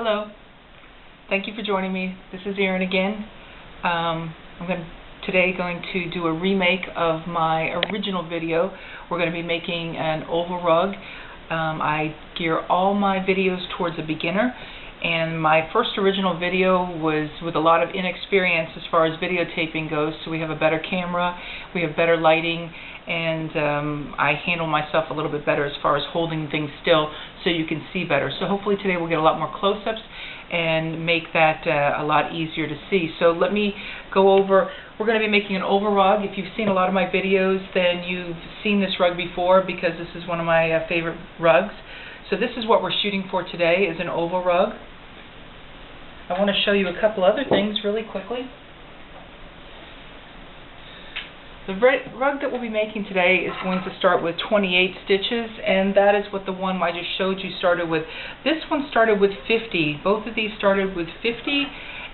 Hello. Thank you for joining me. This is Erin again. I'm today going to do a remake of my original video. We're going to be making an oval rug. I gear all my videos towards a beginner, and my first original video was with a lot of inexperience as far as videotaping goes, so we have a better camera, we have better lighting, and I handle myself a little bit better as far as holding things still so you can see better. So hopefully today we'll get a lot more close-ups and make that a lot easier to see. So let me go over, we're going to be making an oval rug. If you've seen a lot of my videos, then you've seen this rug before because this is one of my favorite rugs. So this is what we're shooting for today, is an oval rug. I want to show you a couple other things really quickly. The rug that we'll be making today is going to start with 28 stitches, and that is what the one I just showed you started with. This one started with 50. Both of these started with 50,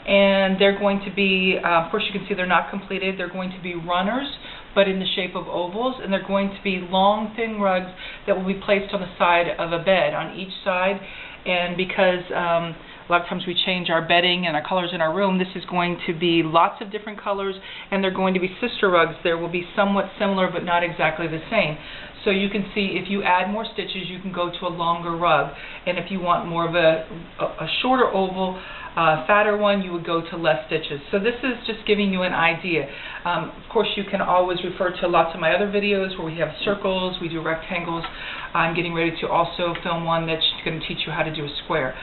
and they're going to be, of course you can see they're not completed, they're going to be runners, but in the shape of ovals, and they're going to be long, thin rugs that will be placed on the side of a bed on each side. And because a lot of times we change our bedding and our colors in our room, this is going to be lots of different colors, and they're going to be sister rugs. There will be somewhat similar but not exactly the same. So you can see if you add more stitches, you can go to a longer rug. And if you want more of a shorter oval, fatter one, you would go to less stitches. So this is just giving you an idea. Of course, you can always refer to lots of my other videos where we have circles, we do rectangles. I'm getting ready to also film one that's going to teach you how to do a square.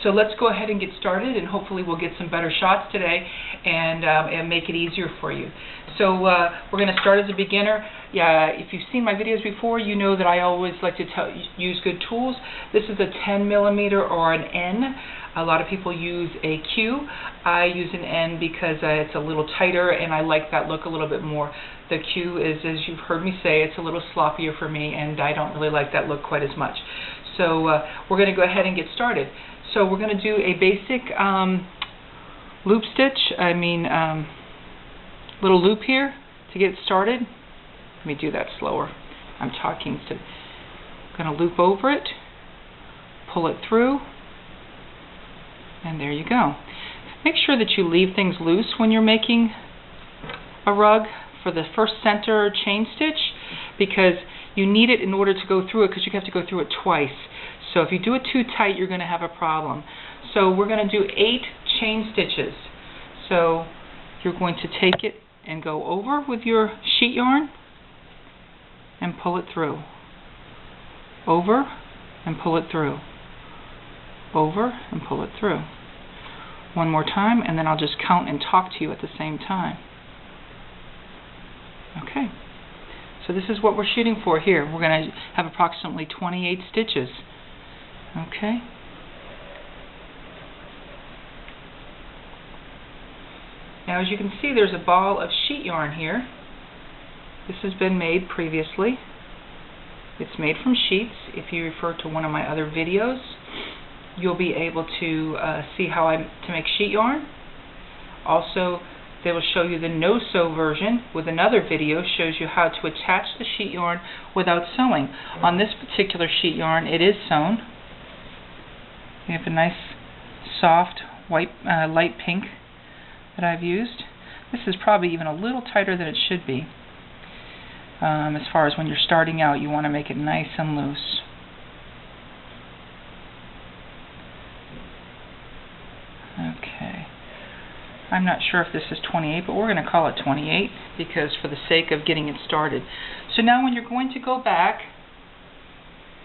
So let's go ahead and get started, and hopefully we'll get some better shots today and make it easier for you. So we're going to start as a beginner. Yeah, if you've seen my videos before, you know that I always like to use good tools. This is a 10 millimeter or an N. A lot of people use a Q. I use an N because it's a little tighter, and I like that look a little bit more. The Q is, as you've heard me say, it's a little sloppier for me, and I don't really like that look quite as much. So we're going to go ahead and get started. So we're going to do a basic loop stitch, little loop here to get started. Let me do that slower. I'm talking, so I'm going to loop over it, pull it through, and there you go. Make sure that you leave things loose when you're making a rug for the first center chain stitch, because you need it in order to go through it, because you have to go through it twice. So if you do it too tight, you're going to have a problem. So we're going to do 8 chain stitches. So you're going to take it and go over with your sheet yarn and pull it through. Over and pull it through. Over and pull it through. One more time, and then I'll just count and talk to you at the same time. Okay. So this is what we're shooting for here. We're going to have approximately 28 stitches. Okay. Now, as you can see, there's a ball of sheet yarn here. This has been made previously. It's made from sheets. If you refer to one of my other videos, you'll be able to see how to make sheet yarn. Also, they will show you the no-sew version with another video, shows you how to attach the sheet yarn without sewing. On this particular sheet yarn, it is sewn. We have a nice soft white light pink that I've used. This is probably even a little tighter than it should be. As far as when you're starting out, you want to make it nice and loose. Okay. I'm not sure if this is 28, but we're going to call it 28 because for the sake of getting it started. So now when you're going to go back,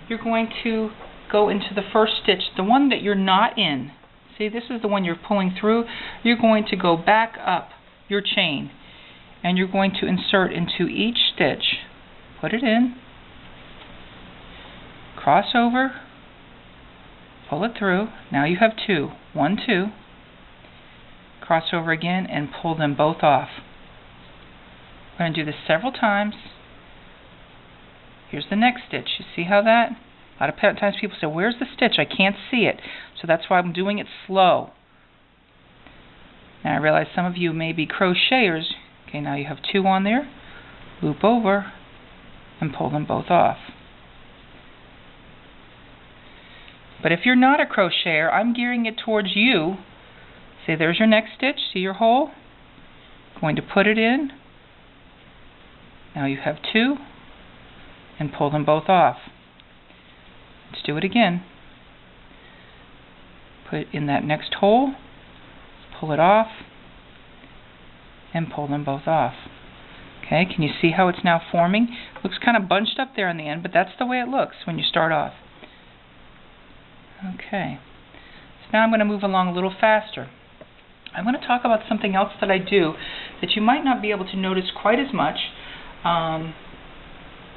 you're going to go into the first stitch, the one that you're not in. See, this is the one you're pulling through. You're going to go back up your chain, and you're going to insert into each stitch. Put it in, cross over, pull it through. Now you have 2. 1, 2. Cross over again and pull them both off. We're going to do this several times. Here's the next stitch. You see how that? A lot of times people say, where's the stitch? I can't see it. So that's why I'm doing it slow. Now I realize some of you may be crocheters. Okay, now you have 2 on there. Loop over and pull them both off. But if you're not a crocheter, I'm gearing it towards you. See, there's your next stitch. See your hole? Going to put it in. Now you have 2, and pull them both off. Let's do it again. Put it in that next hole, pull it off, and pull them both off. Okay, can you see how it's now forming? Looks kind of bunched up there in the end, but that's the way it looks when you start off. Okay, so now I'm going to move along a little faster. I'm going to talk about something else that I do that you might not be able to notice quite as much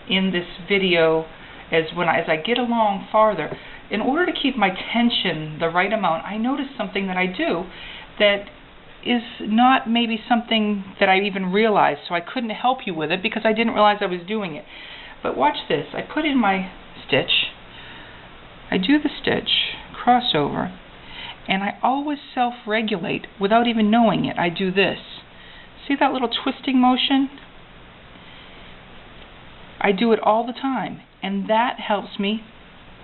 in this video as I get along farther. In order to keep my tension the right amount, I notice something that I do that is not maybe something that I even realized, so I couldn't help you with it because I didn't realize I was doing it. But watch this. I put in my stitch, I do the stitch, crossover, and I always self-regulate without even knowing it. I do this. See that little twisting motion? I do it all the time, and that helps me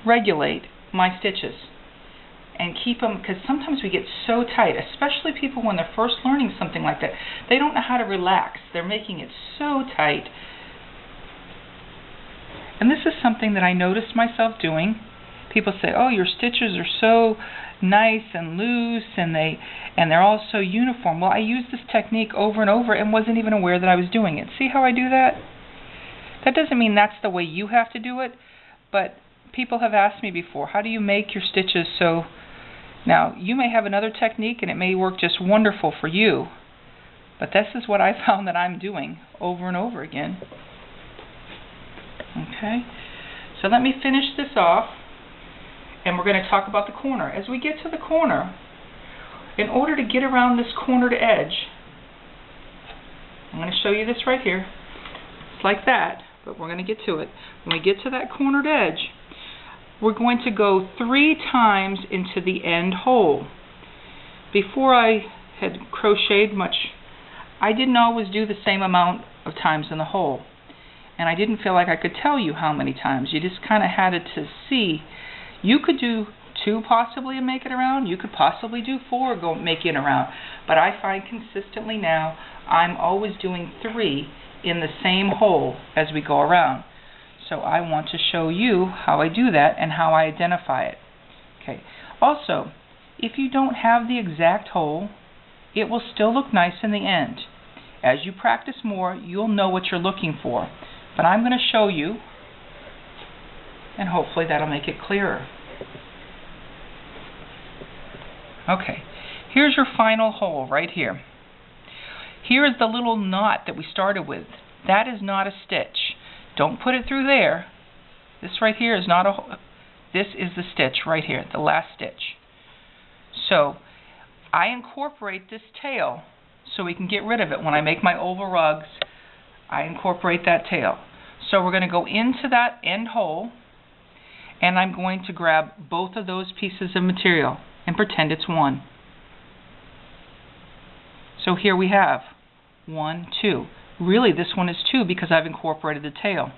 regulate my stitches and keep them, because sometimes we get so tight, especially people when they're first learning something like that. They don't know how to relax. They're making it so tight. And this is something that I noticed myself doing. People say, oh, your stitches are so nice and loose and they're all so uniform. Well, I used this technique over and over and wasn't even aware that I was doing it. See how I do that? That doesn't mean that's the way you have to do it, but people have asked me before, how do you make your stitches so... Now, you may have another technique and it may work just wonderful for you, but this is what I found that I'm doing over and over again. Okay, so let me finish this off, and we're going to talk about the corner. As we get to the corner, in order to get around this cornered edge, I'm going to show you this right here. It's like that, but we're going to get to it. When we get to that cornered edge, we're going to go 3 times into the end hole. Before I had crocheted much, I didn't always do the same amount of times in the hole. And I didn't feel like I could tell you how many times. You just kind of had it to see. You could do 2 possibly and make it around. You could possibly do 4 go make it around. But I find consistently now I'm always doing 3 in the same hole as we go around. So I want to show you how I do that and how I identify it. Okay. Also, if you don't have the exact hole, it will still look nice in the end. As you practice more, you'll know what you're looking for. But I'm going to show you, and hopefully that'll make it clearer. Okay, here's your final hole right here. Here is the little knot that we started with. That is not a stitch. Don't put it through there. This right here is not a... This is the stitch right here, the last stitch. So I incorporate this tail so we can get rid of it. When I make my oval rugs, I incorporate that tail. So we're going to go into that end hole, and I'm going to grab both of those pieces of material and pretend it's one. So here we have 1, 2. Really, this one is 2 because I've incorporated the tail.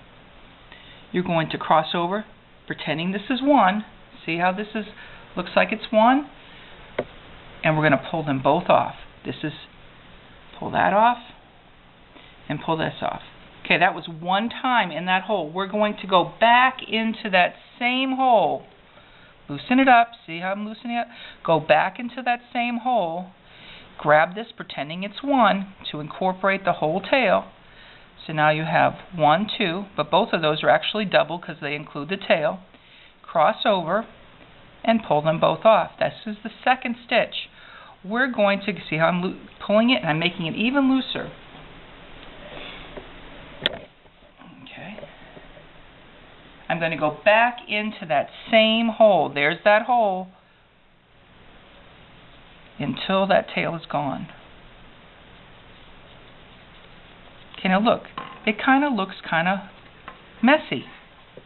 You're going to cross over, pretending this is 1. See how this is? Looks like it's 1. And we're going to pull them both off. This is, pull that off, and pull this off. Okay, that was 1 time in that hole. We're going to go back into that same hole. Loosen it up. See how I'm loosening it up? Go back into that same hole. Grab this, pretending it's 1, to incorporate the whole tail. So now you have 1, 2, but both of those are actually double because they include the tail. Cross over and pull them both off. This is the second stitch. We're going to see how I'm pulling it, and I'm making it even looser. Okay. I'm going to go back into that same hole. There's that hole. Until that tail is gone. Okay, now look, it kind of looks kind of messy.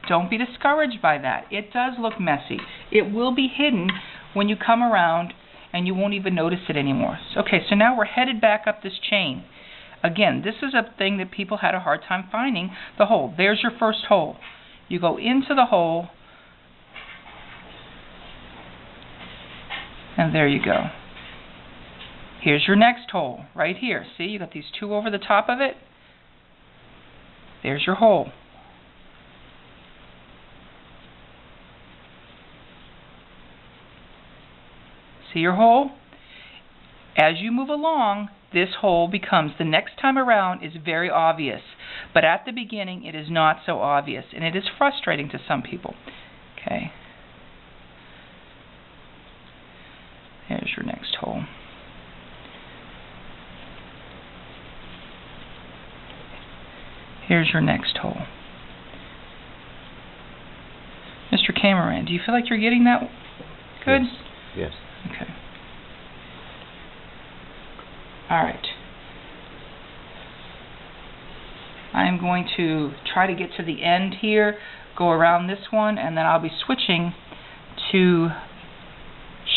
Don't be discouraged by that. It does look messy. It will be hidden when you come around and you won't even notice it anymore. Okay, so now we're headed back up this chain. Again, this is a thing that people had a hard time finding, the hole. There's your first hole. You go into the hole, And there you go. Here's your next hole, right here. See, you got these two over the top of it. There's your hole. See your hole? As you move along, this hole becomes, the next time around, is very obvious. But at the beginning, it is not so obvious, and it is frustrating to some people. Okay. There's your next hole. Here's your next hole. Mr. Cameraman, do you feel like you're getting that good? Yes. Okay. All right. I'm going to try to get to the end here, go around this one, and then I'll be switching to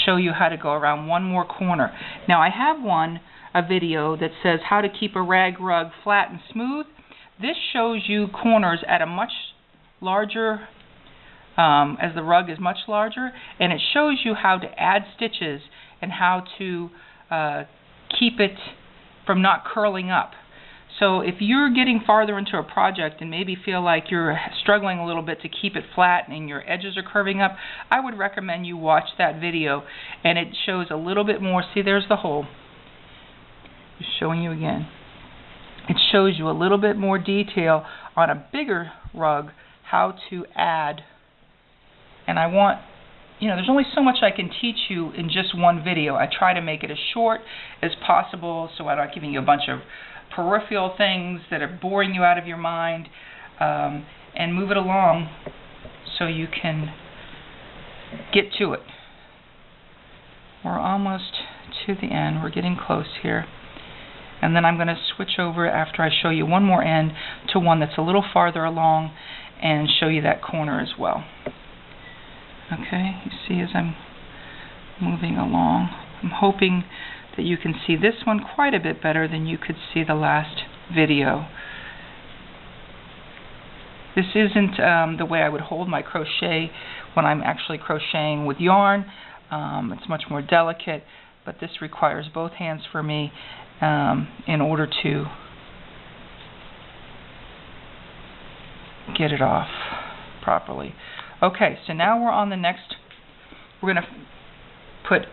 show you how to go around one more corner. Now I have a video that says how to keep a rag rug flat and smooth. This shows you corners at a much larger, as the rug is much larger, and it shows you how to add stitches and how to keep it from not curling up. So if you're getting farther into a project and maybe feel like you're struggling a little bit to keep it flat and your edges are curving up, I would recommend you watch that video, and it shows a little bit more. See, there's the hole. Just showing you again. It shows you a little bit more detail on a bigger rug how to add. And I want, there's only so much I can teach you in just one video. I try to make it as short as possible so I'm not giving you a bunch of peripheral things that are boring you out of your mind, and move it along so you can get to it. We're almost to the end. We're getting close here. And then I'm going to switch over after I show you one more end to one that's a little farther along and show you that corner as well. Okay, you see as I'm moving along, I'm hoping that you can see this one quite a bit better than you could see the last video. This isn't the way I would hold my crochet when I'm actually crocheting with yarn. It's much more delicate, but this requires both hands for me in order to get it off properly. Okay, so now we're on the next, we're going to put,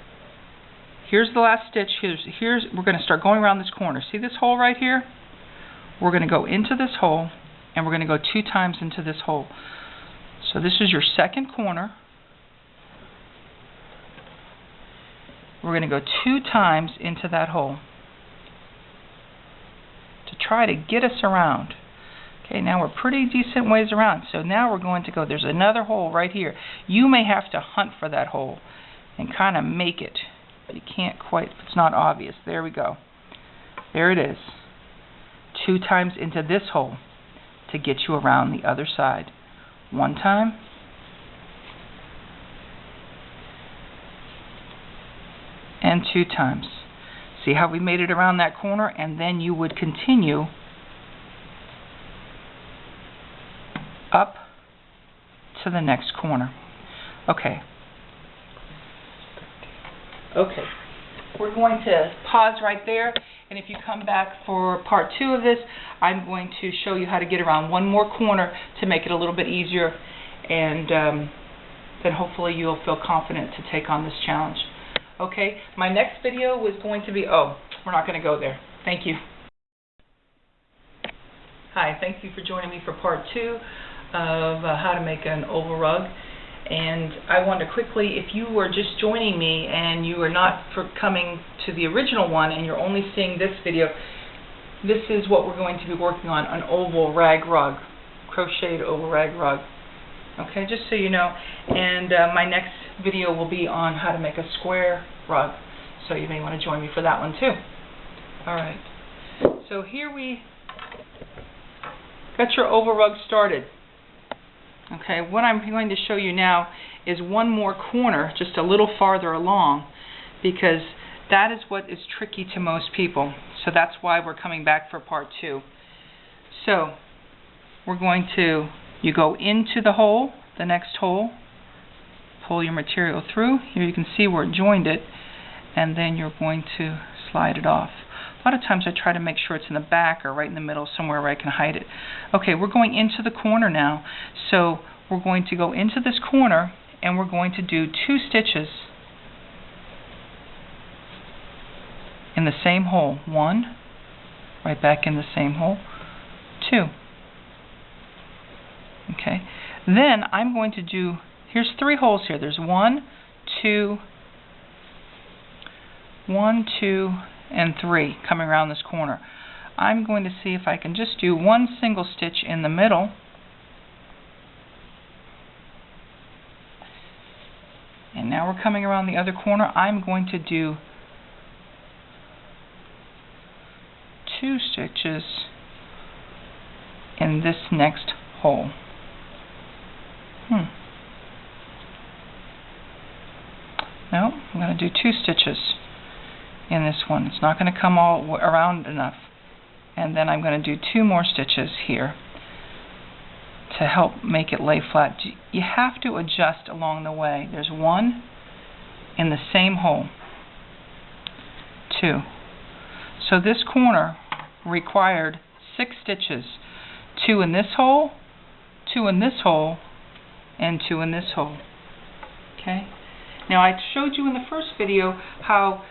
here's the last stitch, we're going to start going around this corner. See this hole right here? We're going to go into this hole, and we're going to go 2 times into this hole. So this is your second corner. We're going to go 2 times into that hole to try to get us around. Okay, now we're pretty decent ways around. So now we're going to go, there's another hole right here. You may have to hunt for that hole and kind of make it. You can't quite, it's not obvious. There we go. There it is. 2 times into this hole to get you around the other side. 1 time. And 2 times. See how we made it around that corner? And then you would continue up to the next corner. Okay. Okay. We're going to pause right there, and if you come back for part 2 of this, I'm going to show you how to get around one more corner to make it a little bit easier, and then hopefully you'll feel confident to take on this challenge. Okay, my next video was going to be, we're not going to go there. Thank you. Hi, thank you for joining me for part 2 of how to make an oval rug. And I want to quickly, if you were just joining me and you are not coming to the original one and you're only seeing this video, this is what we're going to be working on, an oval rag rug, crocheted oval rag rug. Okay, just so you know. And my next video will be on how to make a square rug, so you may want to join me for that one too. Alright, so here we got your oval rug started. Okay, what I'm going to show you now is one more corner, just a little farther along, because that is what is tricky to most people. So that's why we're coming back for part 2. So we're going to, you go into the hole, the next hole, pull your material through. Here you can see where it joined it, and then you're going to slide it off. A lot of times I try to make sure it's in the back or right in the middle, somewhere where I can hide it. Okay, we're going into the corner now. So we're going to go into this corner and we're going to do 2 stitches in the same hole. 1, right back in the same hole, 2. Okay, then I'm going to do, here's 3 holes here. There's 1, 2, 1, 2, and 3 coming around this corner. I'm going to see if I can just do 1 single stitch in the middle, and now we're coming around the other corner. I'm going to do 2 stitches in this next hole. No, I'm going to do 2 stitches in this one. It's not going to come all around enough. And then I'm going to do 2 more stitches here to help make it lay flat. You have to adjust along the way. There's 1 in the same hole, 2. So this corner required 6 stitches. 2 in this hole, 2 in this hole, and 2 in this hole. Okay? Now I showed you in the first video how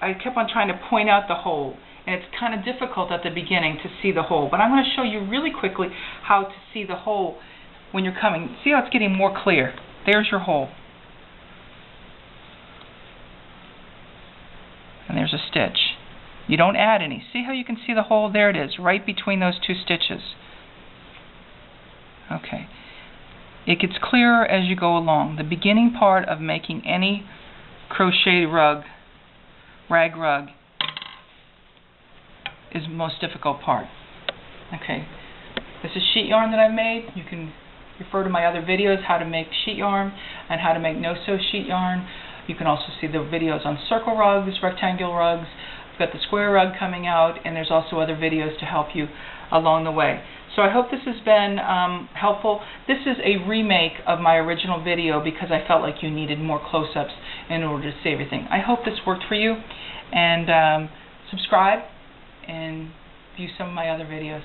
I kept on trying to point out the hole, and it's kind of difficult at the beginning to see the hole, but I'm going to show you really quickly how to see the hole when you're coming. See how it's getting more clear? There's your hole. And there's a stitch. You don't add any. See how you can see the hole? There it is, right between those 2 stitches. Okay. It gets clearer as you go along. The beginning part of making any crochet rug, rag rug, is the most difficult part. Okay. This is sheet yarn that I've made. You can refer to my other videos, how to make sheet yarn and how to make no-sew sheet yarn. You can also see the videos on circle rugs, rectangular rugs. I've got the square rug coming out, and there's also other videos to help you along the way. So I hope this has been helpful. This is a remake of my original video because I felt like you needed more close-ups in order to see everything. I hope this worked for you, and subscribe and view some of my other videos.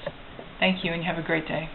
Thank you, and you have a great day.